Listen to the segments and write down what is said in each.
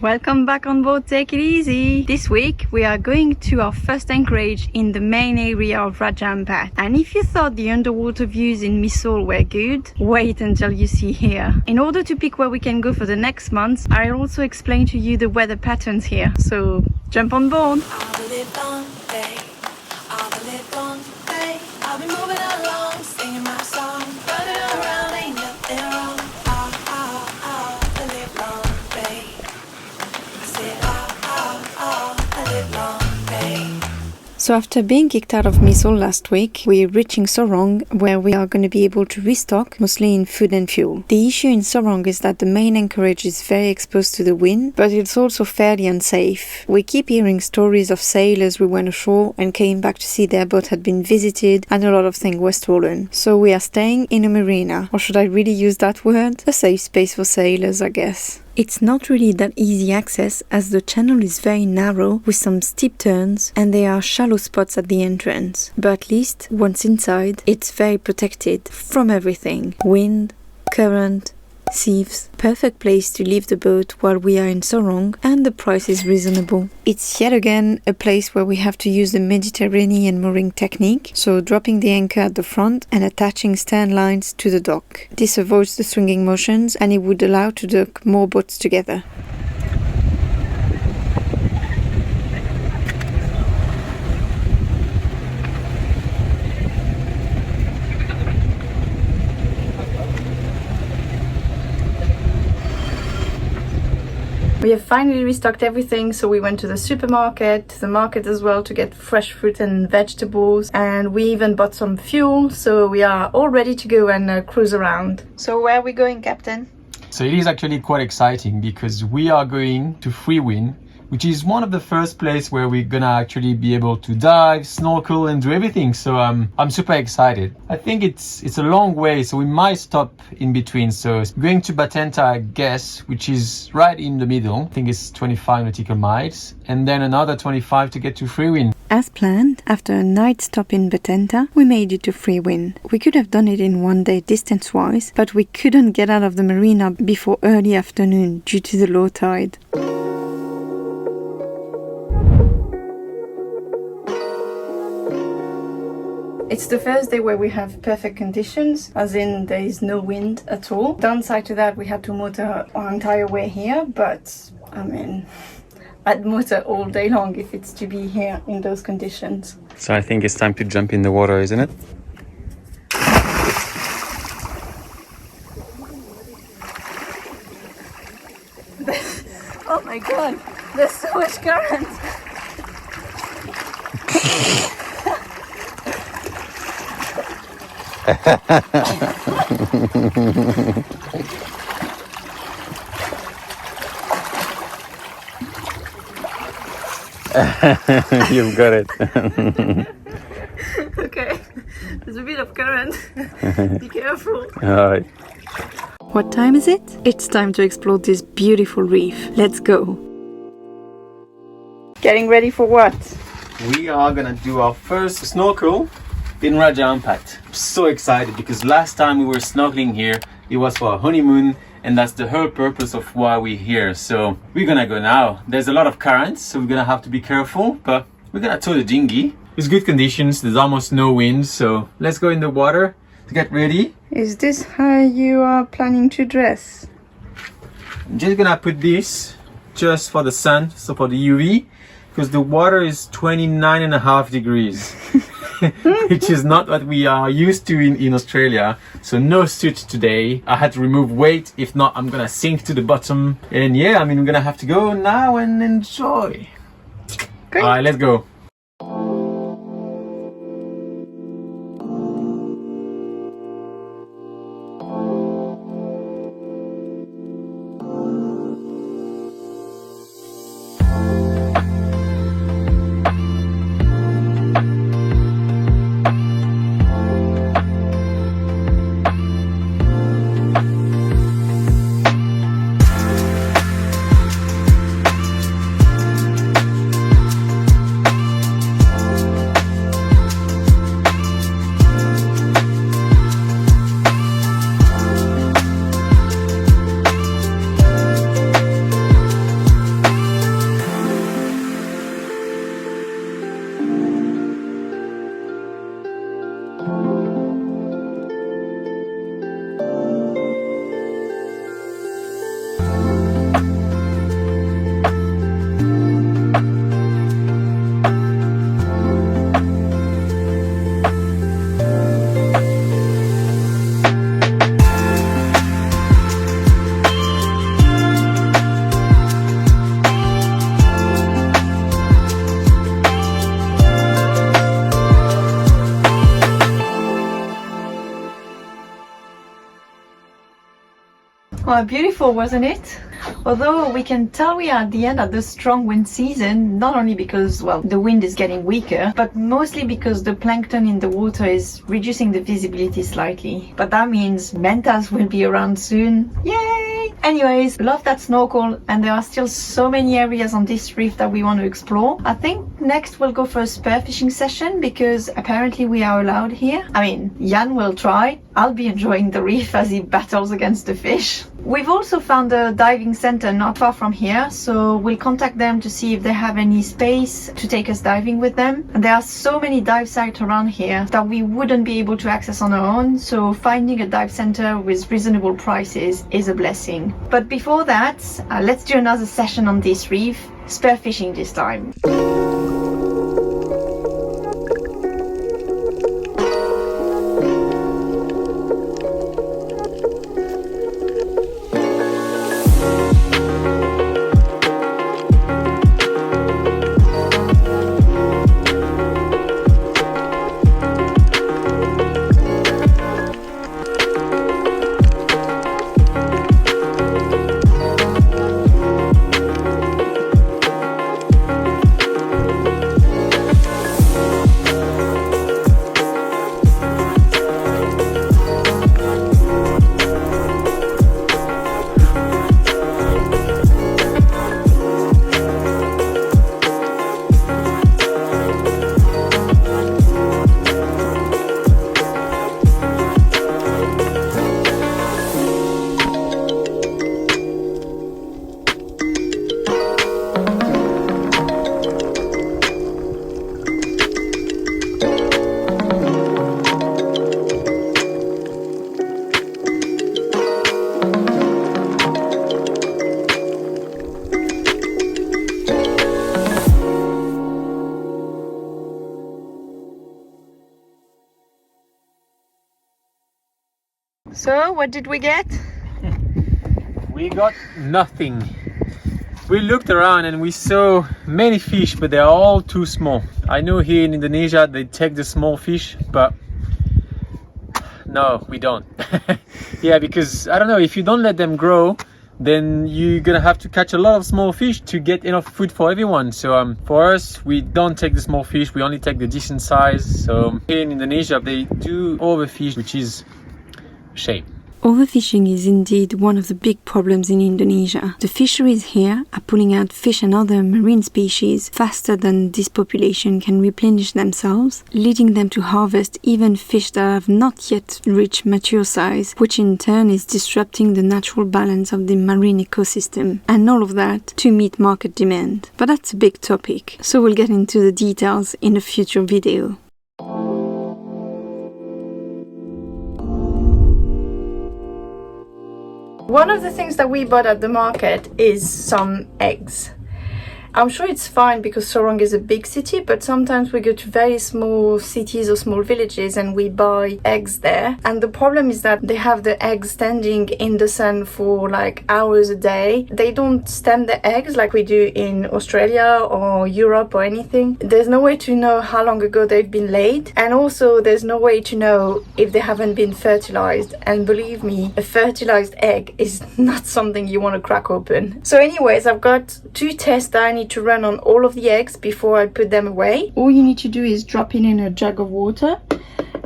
Welcome back on board Take It Easy. This week we are going to our first anchorage in the main area of Raja Ampat. And if you thought the underwater views in Misol were good, wait until you see here. In order to pick where we can go for the next month, I'll also explain to you the weather patterns here. So jump on board. I'll be moving along, singing my song, running around, ain't nothing wrong. The live long day. I said, the live long day. So after being kicked out of Misol last week, we're reaching Sorong, where we are going to be able to restock, mostly in food and fuel. The issue in Sorong is that the main anchorage is very exposed to the wind, but it's also fairly unsafe. We keep hearing stories of sailors who went ashore and came back to see their boat had been visited and a lot of things were stolen. So we are staying in a marina, or should I really use that word? A safe space for sailors, I guess. It's not really that easy access as the channel is very narrow with some steep turns and there are shallow spots at the entrance. But at least once inside, it's very protected from everything. Wind, current, seas. Perfect place to leave the boat while we are in Sorong, and the price is reasonable. It's yet again a place where we have to use the Mediterranean mooring technique, so dropping the anchor at the front and attaching stern lines to the dock. This avoids the swinging motions and it would allow to dock more boats together. We have finally restocked everything, so we went to the supermarket, to the market as well to get fresh fruit and vegetables, and we even bought some fuel, so we are all ready to go and cruise around. So where are we going, Captain? So it is actually quite exciting because we are going to Friwin, which is one of the first places where we're gonna actually be able to dive, snorkel and do everything. So I'm super excited. I think it's a long way, so we might stop in between. So going to Batenta, I guess, which is right in the middle. I think it's 25 nautical miles, and then another 25 to get to Friwin. As planned, after a night stop in Batenta, we made it to Friwin. We could have done it in one day distance-wise, but we couldn't get out of the marina before early afternoon due to the low tide. It's the first day where we have perfect conditions, as in there is no wind at all. Downside to that, we had to motor our entire way here, but I mean, I'd motor all day long if it's to be here in those conditions. So I think it's time to jump in the water, isn't it? Oh my god, there's so much current! You've got it. Okay, there's a bit of current. Be careful. All right. What time is it? It's time to explore this beautiful reef. Let's go. Getting ready for what? We are gonna do our first snorkel in Raja Ampat. I'm so excited because last time we were snorkeling here, it was for a honeymoon, and that's the whole purpose of why we're here. So we're gonna go now. There's a lot of currents, so we're gonna have to be careful, but we're gonna tow the dinghy. It's good conditions, there's almost no wind, so let's go in the water to get ready. Is this how you are planning to dress? I'm just gonna put this just for the sun, so for the UV, because the water is 29.5 degrees. Which is not what we are used to in Australia. So no suit today. I had to remove weight, if not I'm gonna sink to the bottom. And yeah, I mean, we're gonna have to go now and enjoy. Great. Alright, let's go. Beautiful, wasn't it? Although we can tell we are at the end of the strong wind season, not only because, well, the wind is getting weaker, but mostly because the plankton in the water is reducing the visibility slightly. But that means mantas will be around soon. Yay! Anyways, love that snorkel, and there are still so many areas on this reef that we want to explore. I think next we'll go for a spearfishing session because apparently we are allowed here. I mean, Jan will try. I'll be enjoying the reef as he battles against the fish. We've also found a diving center not far from here, so we'll contact them to see if they have any space to take us diving with them. And there are so many dive sites around here that we wouldn't be able to access on our own, so finding a dive center with reasonable prices is a blessing. But before that, let's do another session on this reef, spearfishing this time. So, what did we get? We got nothing. We looked around and we saw many fish, but they're all too small. I know here in Indonesia they take the small fish, but no, we don't. Yeah, because I don't know, if you don't let them grow, then you're gonna have to catch a lot of small fish to get enough food for everyone. So for us, we don't take the small fish, we only take the decent size. So here in Indonesia they do overfish, which is a shame. Overfishing is indeed one of the big problems in Indonesia. The fisheries here are pulling out fish and other marine species faster than this population can replenish themselves, leading them to harvest even fish that have not yet reached mature size, which in turn is disrupting the natural balance of the marine ecosystem. And all of that to meet market demand. But that's a big topic, so we'll get into the details in a future video. One of the things that we bought at the market is some eggs. I'm sure it's fine because Sorong is a big city, but sometimes we go to very small cities or small villages and we buy eggs there. And the problem is that they have the eggs standing in the sun for like hours a day. They don't stand the eggs like we do in Australia or Europe or anything. There's no way to know how long ago they've been laid. And also there's no way to know if they haven't been fertilized. And believe me, a fertilized egg is not something you want to crack open. So anyways, I've got 2 tests that I need to run on all of the eggs before I put them away. All you need to do is drop it in a jug of water,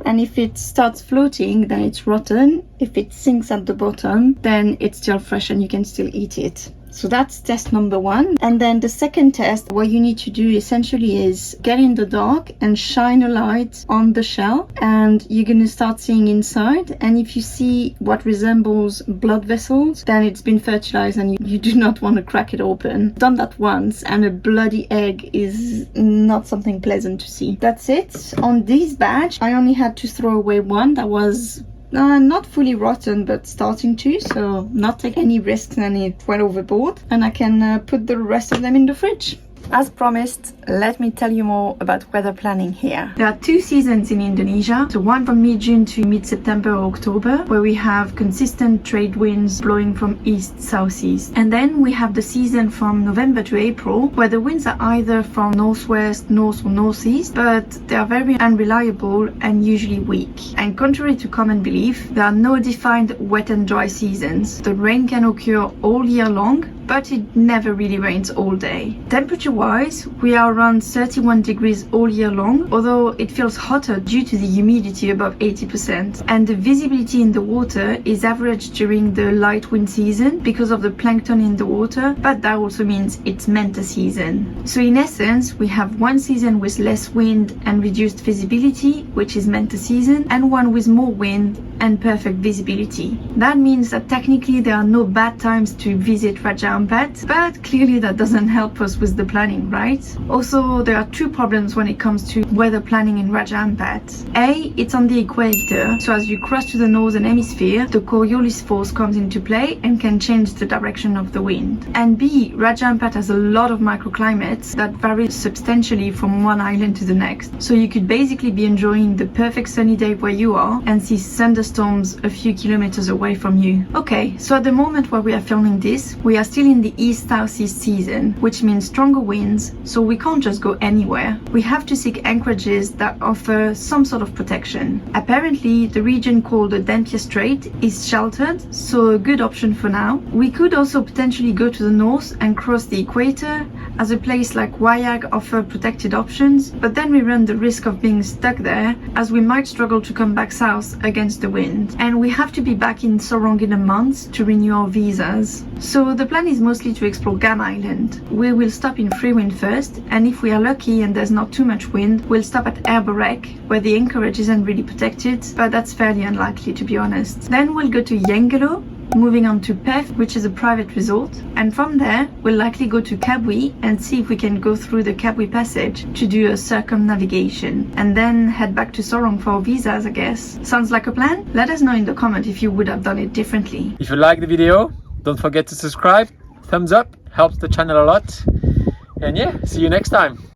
and if it starts floating, then it's rotten. If it sinks at the bottom, then it's still fresh and you can still eat it. So that's test number 1. And then the second test, what you need to do essentially is get in the dark and shine a light on the shell, and you're going to start seeing inside. And if you see what resembles blood vessels, then it's been fertilized and you do not want to crack it open. Done that once and a bloody egg is not something pleasant to see. That's it. On this batch, I only had to throw away one that was not fully rotten, but starting to, so not take any risks and it went overboard, and I can put the rest of them in the fridge. As promised, let me tell you more about weather planning here. There are two seasons in Indonesia, so one from mid-June to mid-September or October, where we have consistent trade winds blowing from east-southeast. And then we have the season from November to April, where the winds are either from northwest, north or northeast, but they are very unreliable and usually weak. And contrary to common belief, there are no defined wet and dry seasons. The rain can occur all year long, but it never really rains all day. Temperature-wise, we are around 31 degrees all year long, although it feels hotter due to the humidity above 80%. And the visibility in the water is average during the light wind season because of the plankton in the water, but that also means it's manta season. So in essence, we have one season with less wind and reduced visibility, which is manta season, and one with more wind and perfect visibility. That means that technically there are no bad times to visit Raja Ampat, but clearly that doesn't help us with the planning, right? Also, there are two problems when it comes to weather planning in Raja Ampat. A, it's on the equator, so as you cross to the northern hemisphere, the Coriolis force comes into play and can change the direction of the wind. And B, Raja Ampat has a lot of microclimates that vary substantially from one island to the next. So you could basically be enjoying the perfect sunny day where you are and see thunderstorms a few kilometers away from you. Okay, so at the moment where we are filming this, we are still in the east-southeast season, which means stronger winds, so we can't just go anywhere. We have to seek anchorages that offer some sort of protection. Apparently, the region called the Dampier Strait is sheltered, so a good option for now. We could also potentially go to the north and cross the equator, as a place like Wayag offer protected options, but then we run the risk of being stuck there, as we might struggle to come back south against the wind. And we have to be back in Sorong in a month to renew our visas. So the plan is mostly to explore Gam Island. We will stop in Friwin first, and if we are lucky and there's not too much wind, we'll stop at Erbarek, where the anchorage isn't really protected, but that's fairly unlikely to be honest. Then we'll go to Yengelo, moving on to Pef, which is a private resort, and from there we'll likely go to Kabwe and see if we can go through the Kabwe passage to do a circumnavigation, and then head back to Sorong for our visas, I guess. Sounds like a plan? Let us know in the comment if you would have done it differently. If you like the video, don't forget to subscribe. Thumbs up helps the channel a lot. And yeah, see you next time.